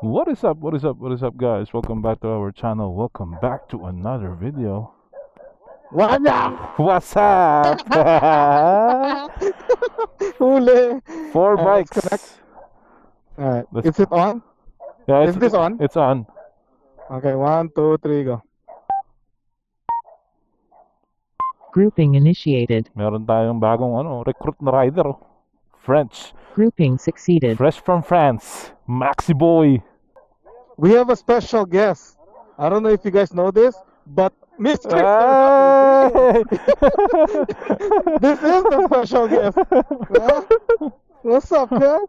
What is up? What is up? What is up, guys? Welcome back to our channel. Welcome back to another video. What up? What's up? Huli. Four Let's connect. bikes. Alright. Let's- Is it on? Yeah, Is this on? It's on. Okay, 1, 2, 3, go. Grouping initiated. Meron tayong bagong recruit na rider. French. Grouping succeeded. Fresh from France. Maxi Boy. We have a special guest. I don't know if you guys know this, but Mr. Hey! This is the special guest. Huh? What's up, guys?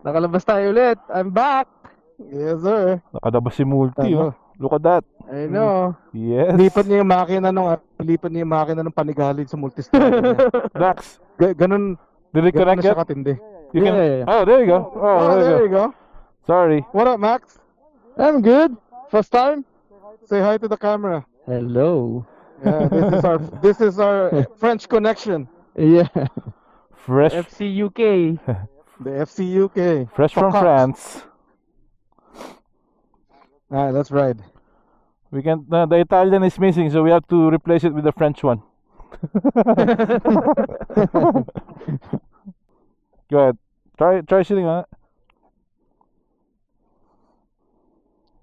Nakalabas tayo ulit. I'm back. Yes, sir. Nakadabas si Multi, oh. Look at that. I know. Yes. Lipat niya yung makina ng panigalid sa multistrada niya. Dax, Ganun did it na connect siya yet? katindi. You can... Yeah. Oh, there you go. Oh, there you go. Sorry. What up, Max? I'm good. First time. Say hi to the camera. Hello. Yeah, this is our French connection. Yeah. Fresh, FC UK. The FC UK. fresh from Fuck up. France. Alright, let's ride. We can. The Italian is missing, so we have to replace it with the French one. Go ahead. Try sitting on it.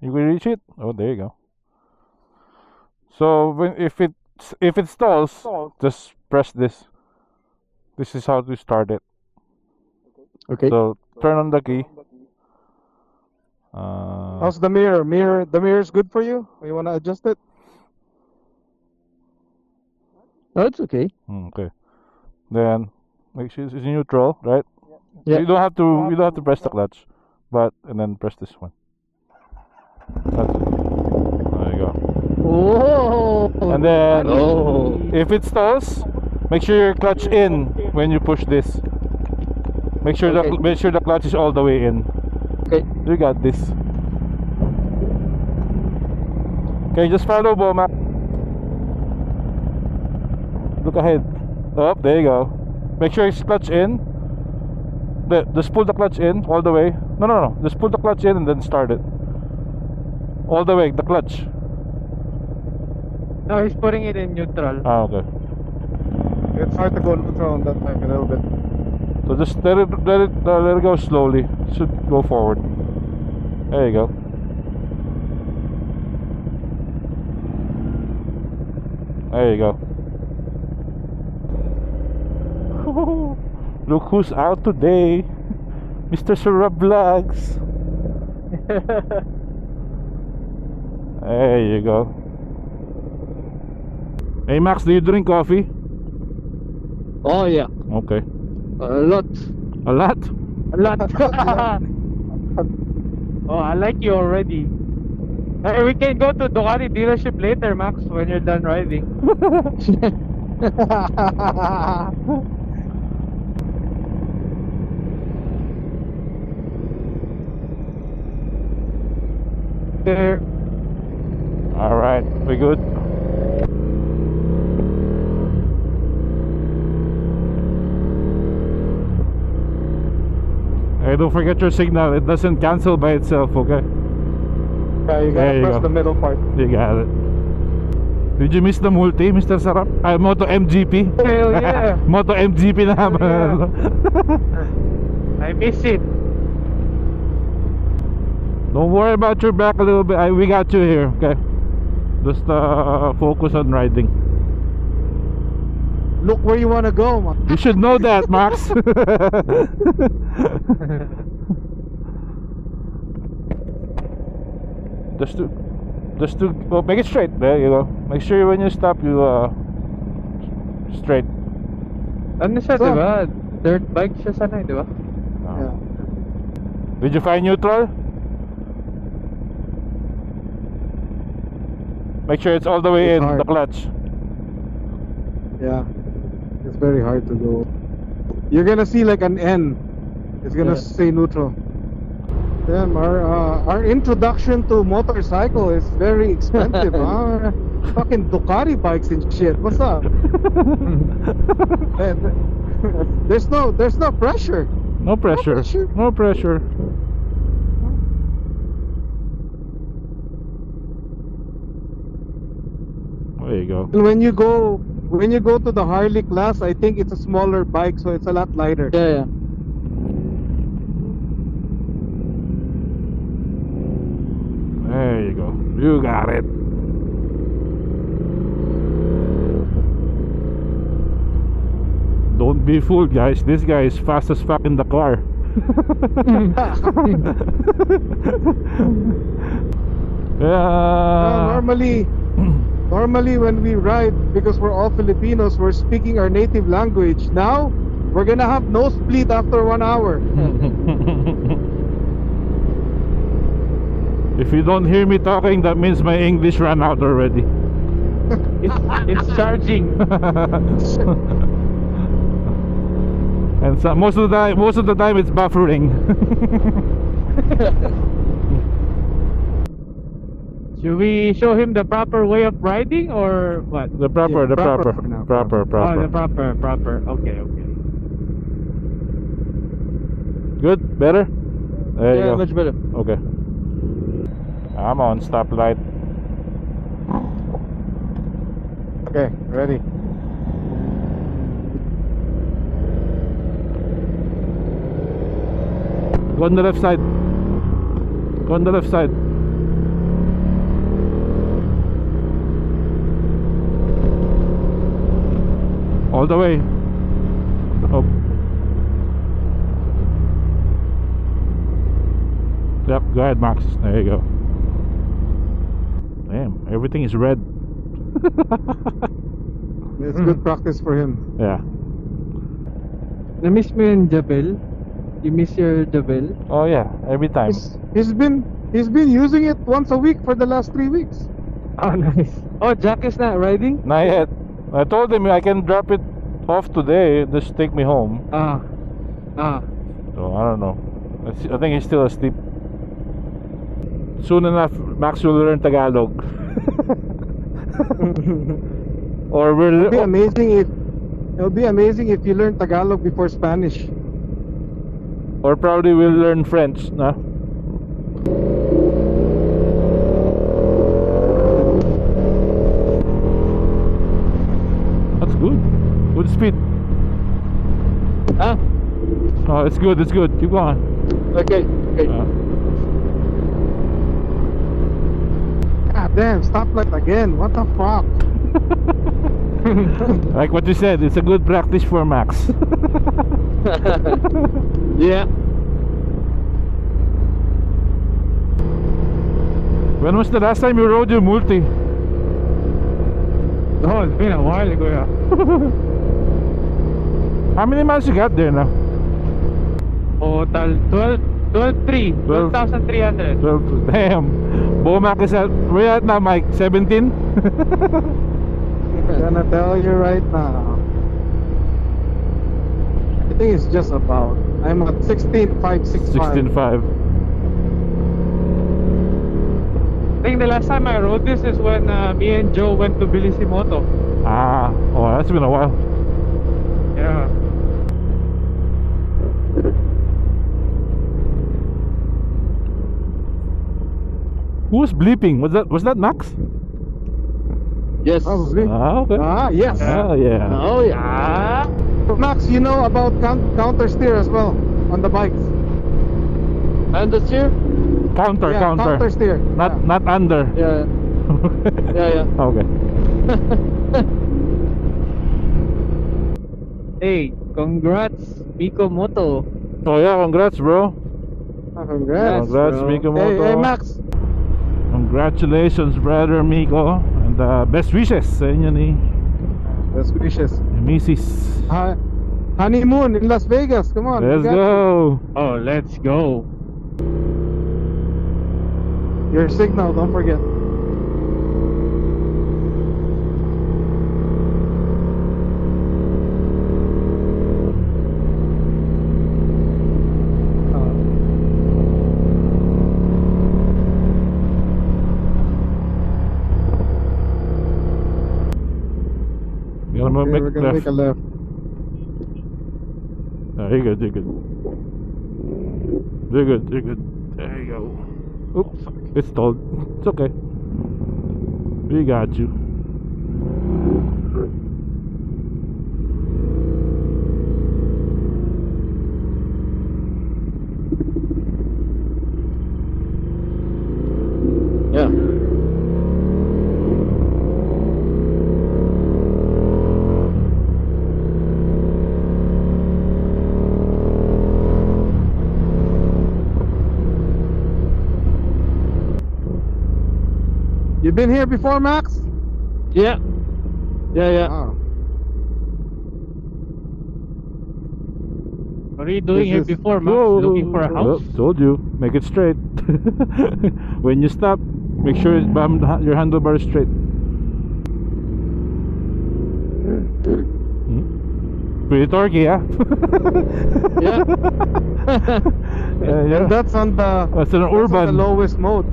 You will reach it. Oh, there you go. So if it stalls, just press this. This is how to start it. Okay. So turn on the key. How's the mirror? The mirror is good for you? You wanna adjust it? No, it's okay. Okay. Then make sure it's neutral, right? Yeah. You don't have to press the clutch, and then press this one. That's it. There you go. Oh. And then Oh. if it stalls, make sure your clutch in when you push this. Make sure Okay. the clutch is all the way in. Okay. You got this. Okay, just follow Bomac. Look ahead. Oh, there you go. Make sure it's clutch in. Just pull the clutch in all the way. No. Just pull the clutch in and then start it. All the way, the clutch. No, he's putting it in neutral. Ah, okay. It's hard to go neutral on that time a little bit. So just let it go slowly. Should go forward. There you go. There you go. Look who's out today, Mr. Surab Vlogs. There you go. Hey Max, do you drink coffee? Oh yeah. Okay. A lot. A lot? A lot. Oh, I like you already. Hey, we can go to Ducati dealership later, Max, when you're done riding. There. Alright, we good? Hey, don't forget your signal. It doesn't cancel by itself, okay? Yeah, you There gotta you press go. the middle part. You got it. Did you miss the multi, Mr. Sarap? Moto MGP? Hell yeah. Moto MGP na naman. I miss it. Don't worry about your back a little bit. We got you here, okay? Just focus on riding. Look where you wanna go, man. You should know that, Max. just to oh, make it straight. There you go. Make sure when you stop, you straight. Ano siya, So- di ba? Dirt bike siya sana, di ba? Yeah. Did you find neutral? Make sure it's all the way It's in hard. the clutch. Yeah. It's very hard to go. You're gonna see like an N. It's gonna Yeah. say neutral. Damn, our introduction to motorcycle is very expensive, huh? Fucking Ducati bikes and shit. What's up? there's no pressure. No pressure. pressure. No pressure. There you go. And when you go to the Harley class, I think it's a smaller bike, so it's a lot lighter. Yeah. There you go. You got it. Don't be fooled, guys. This guy is fast as fuck in the car. Yeah. Normally when we ride, because we're all Filipinos, we're speaking our native language. Now we're gonna have nosebleed after 1 hour. If you don't hear me talking, that means my English ran out already. It's charging. And so most of the time it's buffering. Should we show him the proper way of riding or what? The proper, Yeah, the proper proper, for now. proper. Oh, the proper. Okay. Good, better. There you Yeah, go. much better. Okay. I'm on stoplight. Okay, ready. Go on the left side. Go on the left side. All the way. Oh. Yep, go ahead, Max. There you go. Damn, everything is red. It's good practice for him. Yeah. Na-miss mo yung Javel? You miss your Javel? Oh yeah, every time. He's been using it once a week for the last 3 weeks. Oh, nice. Oh, Jack is not riding? Not yet. I told him I can drop it off today. Just take me home. Ah. So I don't know. I think he's still asleep. Soon enough, Max will learn Tagalog. Or It'll be we'll. amazing if you learn Tagalog before Spanish. Or probably we'll learn French, no? That's good. Good speed. Ah, Oh, it's good. It's good. Keep going. okay. God damn, stoplight again. What the fuck? Like what you said, it's a good practice for Max. Yeah. When was the last time you rode your multi? Oh, it's been a while ago, yeah. How many miles you got there now? Total 12,300. 12. Damn. Bomac is at, where at now, Mike? 17? I'm gonna tell you right now. I think it's just about. I'm at 16,565. 16.5. I think the last time I rode this is when me and Joe went to Bilisimoto. Ah, oh, that's been a while. Yeah. Who was bleeping? Was that Max? Yes. Probably. Ah, okay. Ah, yes. Ah, yeah. Oh, yeah. Max, you know about counter steer as well on the bikes. And the steer? Counter, Yeah, counter. counter steer. Not under. Yeah. Yeah. Okay. Hey, congrats, Miko Moto. Oh yeah, congrats, bro. Congrats. Congrats, bro. Miko Hey, Moto. hey, Max. Congratulations, brother Miko. And best wishes sa inyo ni Best wishes. Mrs. Honeymoon in Las Vegas. Come on. Let's we got go. Oh, let's go. Your signal, don't forget. We're gonna We're gonna make a left. Oh, you're good, you're good. You're good, you're good. There you go. Oops, it's stalled. It's okay. We got you. Yeah. You been here before, Max? Yeah. Yeah. Oh. What are you doing here This is- before, Max? Whoa. Looking for a house? Well, told you, make it straight. When you stop, make sure your handlebar is straight. Pretty torquey, yeah? Yeah. Yeah. And that's on the That's an that's on the urban. lowest mode.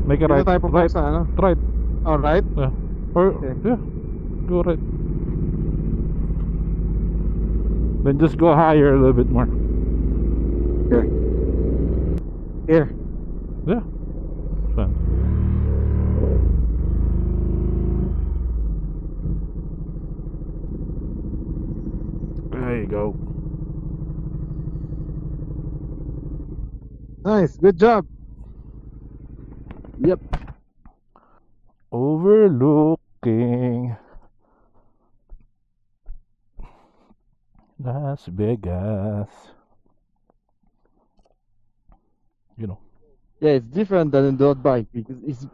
Make it Yung right. type of Right. bikes, ano? Right. All right. Yeah. Or, Okay. yeah. Go right. Then just go higher a little bit more. Okay. Here. Yeah. Fun. There you go. Nice. Good job. Yep. Overlooking Las Vegas. You know. Yeah, it's different than a dirt bike because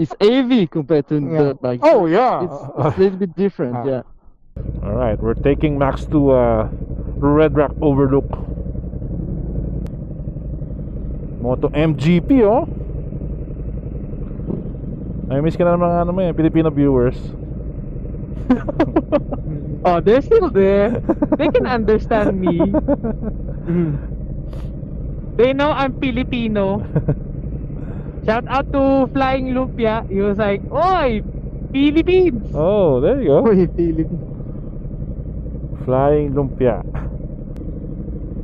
it's heavy compared to a Yeah. dirt bike. Oh yeah. It's a little bit different, Ah. yeah. All right, we're taking Max to Red Rock Overlook. Moto MGP, oh. Nami-miss ka na ng mga ano mo eh, Filipino viewers. Oh, they're still there. They can understand me. They know I'm Filipino. Shout out to Flying Lumpia. He was like, "Oi, Philippines!" Oh, there you go. Uy, Philip. Flying Lumpia.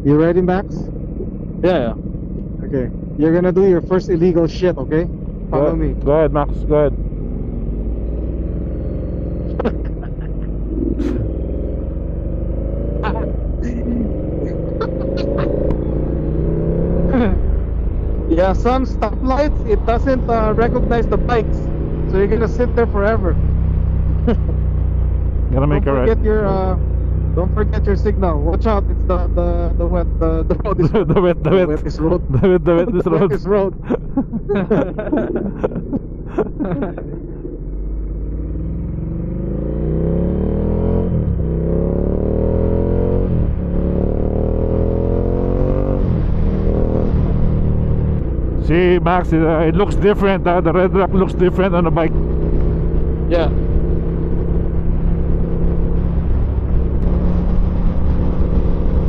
You ready, Max? Yeah, Okay. You're gonna do your first illegal shit, okay? Follow me. Go ahead, Max. Go ahead. Yeah, some stoplights, it doesn't recognize the bikes. So you're gonna sit there forever. Gotta make it right. Don't forget your signal. Watch out, it's the wet the road is the wet, the wet. wet is road. The wet is The road. wet is road. See, Max, it looks different. The Red Rock looks different on the bike. yeah.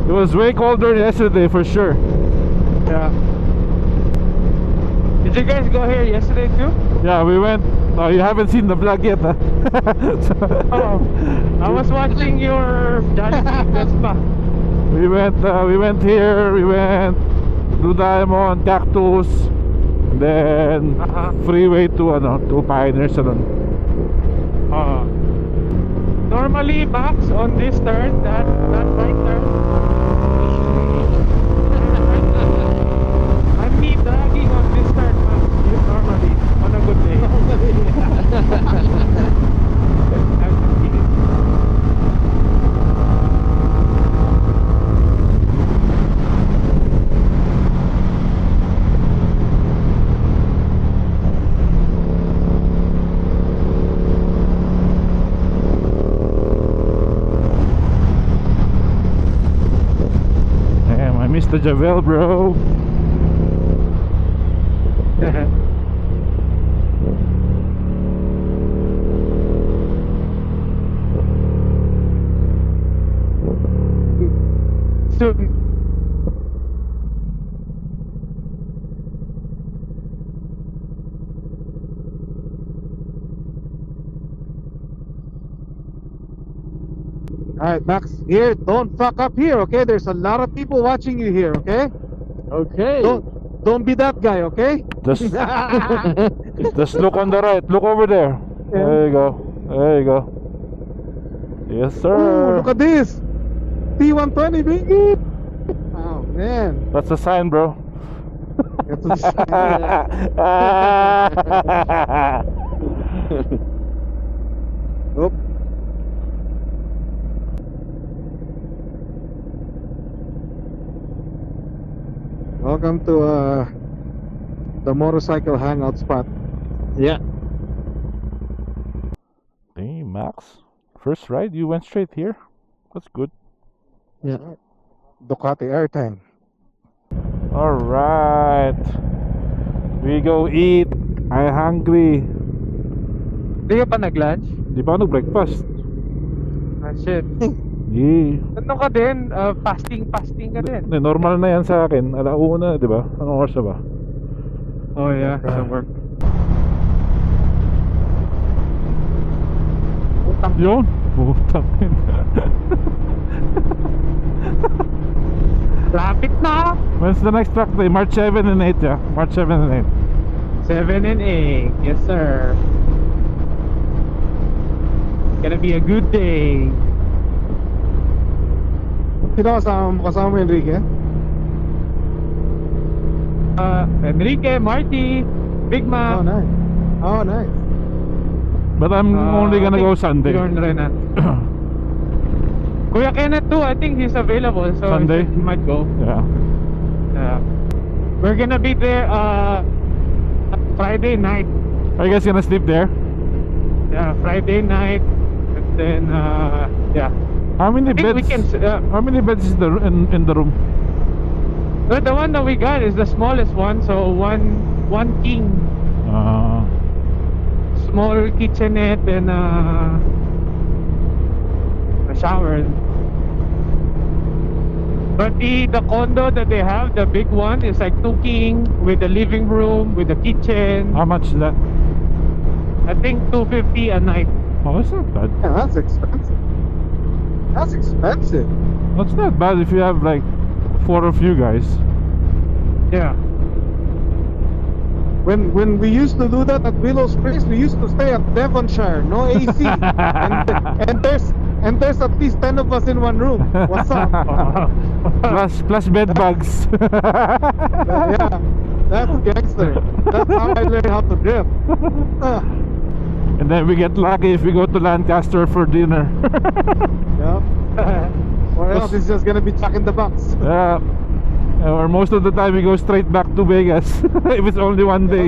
It was way colder yesterday for sure. Yeah. Did you guys go here yesterday too? Yeah, we went. Oh, you haven't seen the vlog yet, huh? Oh, I was watching your Johnny Vespa. We went here. We went Blue Diamond, Cactus, then freeway to Pioneer Salon. Normally, Max, on this turn, that right turn, I'm me dragging on this turn, Max. Normally, on a good day. I'm kidding. Damn, I missed the Javel, bro. Soon. Alright, Max, here, don't fuck up here, okay? There's a lot of people watching you here, okay? Okay. Don't be that guy, okay? Just look on the right. Look over there. There you go. There you go. Yes, Ooh, sir. look at this. T120, baby. Oh man. That's a sign, bro. That's a sign. Oop. Welcome to the motorcycle hangout spot. Yeah. Hey, Max. First ride, you went straight here. That's good. Yeah. Ducati airtime. All right. We go eat. I'm hungry. Hindi ka pa nag-lunch? Di ba nag-breakfast? Ah, shit. Yeah. Ano ka din? Fasting ka din. Normal na yan sa akin. Alauna, di ba? Anong oras na ba? Oh yeah, sa work. Yun. Putang ina. Lapit na! When's the next track day? March 7 and 8, yeah? March 7 and 7 and 8. Yes, sir. Gonna be a good day. Sino kasama mo, Enrique? Enrique, Marty, Big Oh, Ma. nice. Oh, nice. 8. But I'm only gonna go Sunday. Bjorn Renan. Kuya Kenneth too, I think he's available. So Sunday? he might go. Yeah. We're gonna be there Friday night. Are you guys gonna sleep there? Yeah, Friday night. And then yeah. How many I think we beds? can How many beds is in the room? but the one that we got is the smallest one, so one king. Small kitchenette and a shower. But the condo that they have, the big one, is like 2 king with the living room, with the kitchen. How much is that? I think 250 a night. Oh, that's not bad. Yeah, that's expensive. That's expensive. That's not bad if you have like 4 of you guys. Yeah. When we used to do that at Willow Springs, we used to stay at Devonshire, no AC, and there's at least 10 of us in one room. What's up? plus bed bugs. Yeah, that's gangster. That's how I learned how to drift. And then we get lucky if we go to Lancaster for dinner. Yeah. Or else it's just gonna be Jack in the Box. Yeah. Or most of the time we go straight back to Vegas if it's only one day.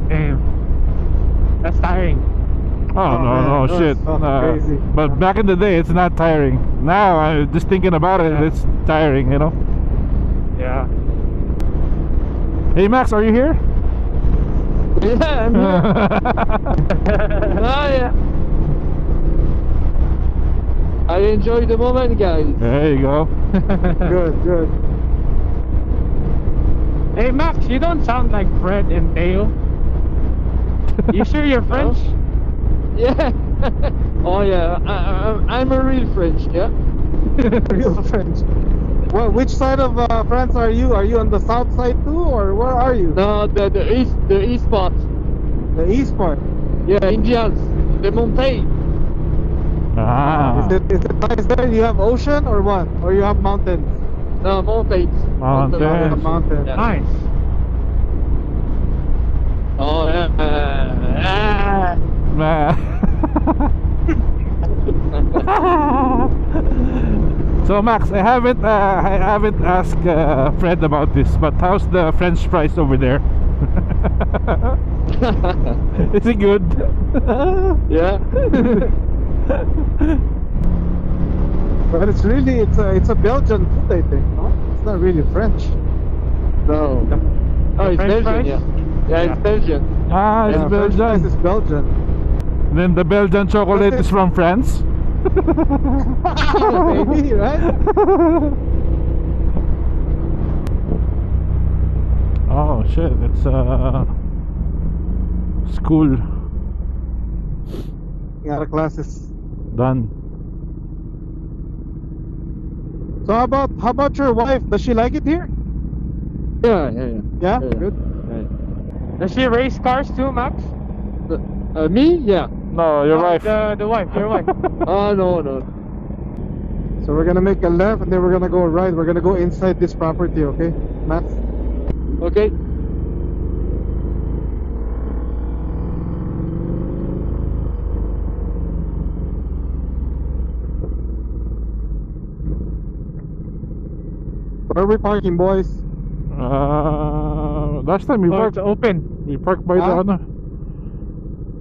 Damn. That's tiring. Oh, no, man, no, that's shit. fucking crazy. But back in the day, it's not tiring. Now, I'm just thinking about it, Yeah. it's tiring, you know? Yeah. Hey, Max, are you here? Yeah, I'm here. Oh, yeah. I enjoy the moment, guys. There you go. Good, good. Hey Max, you don't sound like Fred and Theo. You sure you're French? Yeah. Oh, yeah. I'm a real French, yeah. Real French. Well, which side of France are you? Are you on the south side too, or where are you? No, the east part. The east part. Yeah, Indians, the mountain. Ah. Is it nice there? You have ocean or what? Or you have mountains? No, mountains. Mountains. You have mountains. Yeah. Nice. Oh, yeah. So Max, I haven't asked Fred about this, but how's the French fries over there? Is it good? Yeah. But it's a Belgian food, I think. No? It's not really French. No. Oh, it's French Belgian, fries? yeah. Yeah, it's Belgian. Ah, it's Yeah, French fries Belgian. is Belgian. Then the Belgian chocolate is from France. Maybe, right? Oh shit, it's school Out of classes. done. So how about your wife? Does she like it here? Yeah. Yeah, Yeah. good. Does she race cars too, Max? Me? Yeah. No, your wife. The wife, your wife. Ah, no, no. So we're gonna make a left and then we're gonna go right. We're gonna go inside this property, okay, Max? Okay. Where are we parking, boys? Last time we Oh, parked. it's open. We parked by the Huh? ano.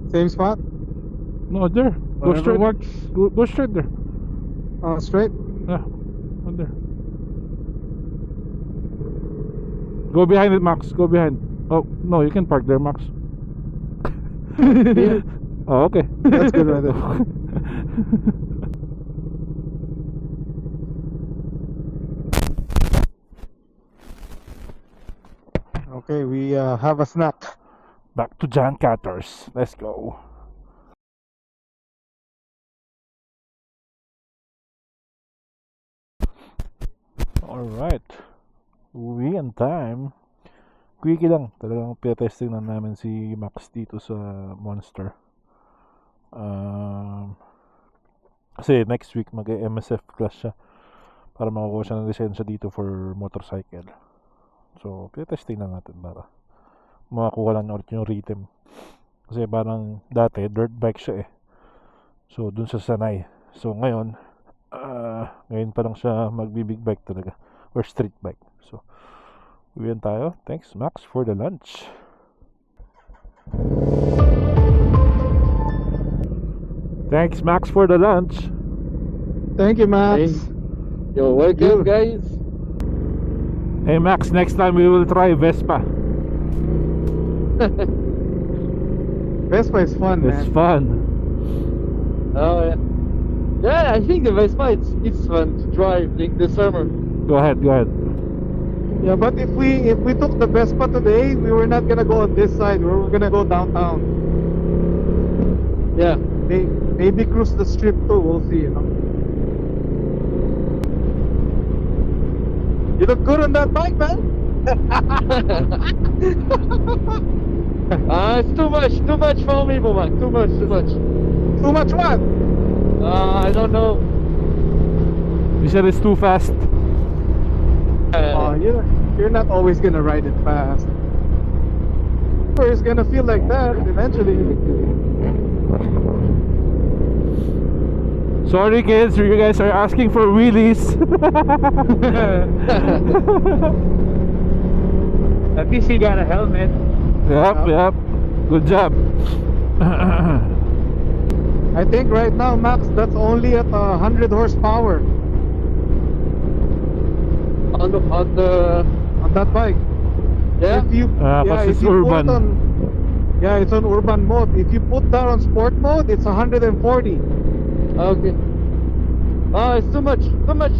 Same spot? No, there. Go Whatever straight. works. Go straight there. Straight? Yeah, on there. Go behind it, Max. Go behind. Oh no, you can park there, Max. Yeah. Oh, okay. That's good right there. Okay, we have a snack. Back to John Catters. Let's go. Alright. Uwi on time. Quickie lang. Talagang pinatesting na namin si Max dito sa Monster. Kasi next week mag-MSF class siya para makukuha siya ng lisensya dito for motorcycle. So, pinatesting na natin para makakuha lang ulit yung rhythm. Kasi parang dati, dirt bike siya eh. So, dun sa sanay. So, ngayon pa lang siya magbi-big bike talaga. Or street bike. So, uwian tayo. Thanks, Max, for the lunch. Thanks, Max, for the lunch. Thank you, Max. Thanks. You're welcome, guys. Hey, Max, next time we will try Vespa. Vespa is fun, It's man. fun. Oh, yeah. Yeah, I think the Vespa, it's fun to drive like the summer. Go ahead, go ahead. Yeah, but if we took the Vespa today, we were not gonna go on this side. We were gonna go downtown. Yeah. Maybe cruise the strip too. We'll see. You know. You look good on that bike, man. It's too much for me, Boman. Too much. Too much what? I don't know. You said it's too fast. Oh, you're not always gonna ride it fast. It's gonna feel like that eventually. Sorry, kids, you guys are asking for wheelies. At least he got a helmet. Yep. Good job. I think right now, Max, that's only at 100 horsepower On the on that bike. yeah. If you, Kasi if it's you put urban. it on, yeah, it's on urban mode. If you put that on sport mode, it's 140. Okay. Oh, it's too much. Too much.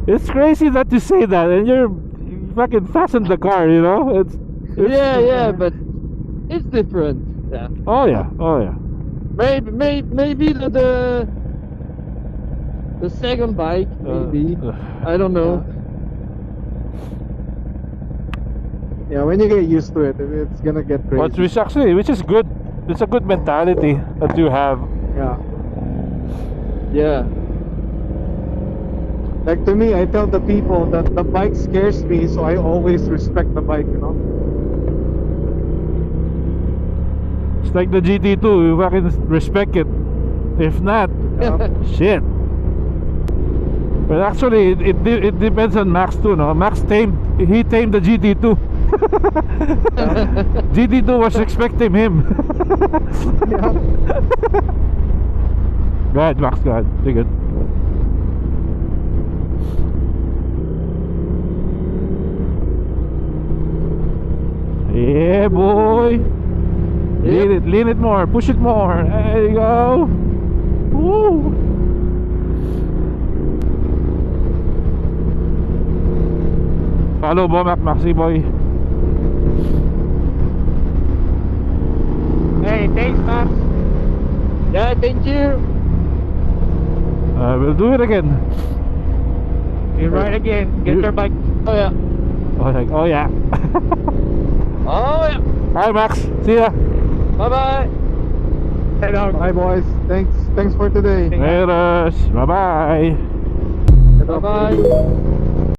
It's crazy that you say that, and you fucking fastened the car. You know, it's Yeah, but it's different. Yeah. Oh yeah. Maybe the second bike, maybe. I don't know. Yeah, when you get used to it, it's gonna get crazy. Which is good. It's a good mentality that you have. Yeah. Yeah. Like to me, I tell the people that the bike scares me, so I always respect the bike, you know. It's like the GT2. You fucking respect it. If not, shit. But actually, it depends on Max too, no? Max tamed the GT2. GT2 was expecting him. Yeah. Go ahead, Max, go ahead. You're good. Yeah, boy. Lean it more. Push it more. There you go. Woo. Follow mo, Maxi boy. Hey, thanks, Max. Yeah, thank you. We'll do it again. You ride again. Get your bike. Oh yeah. Oh yeah. Oh yeah. Hi Max, see ya. Bye-bye. Bye boys. Thanks for today. Laters. Bye bye. Bye-bye.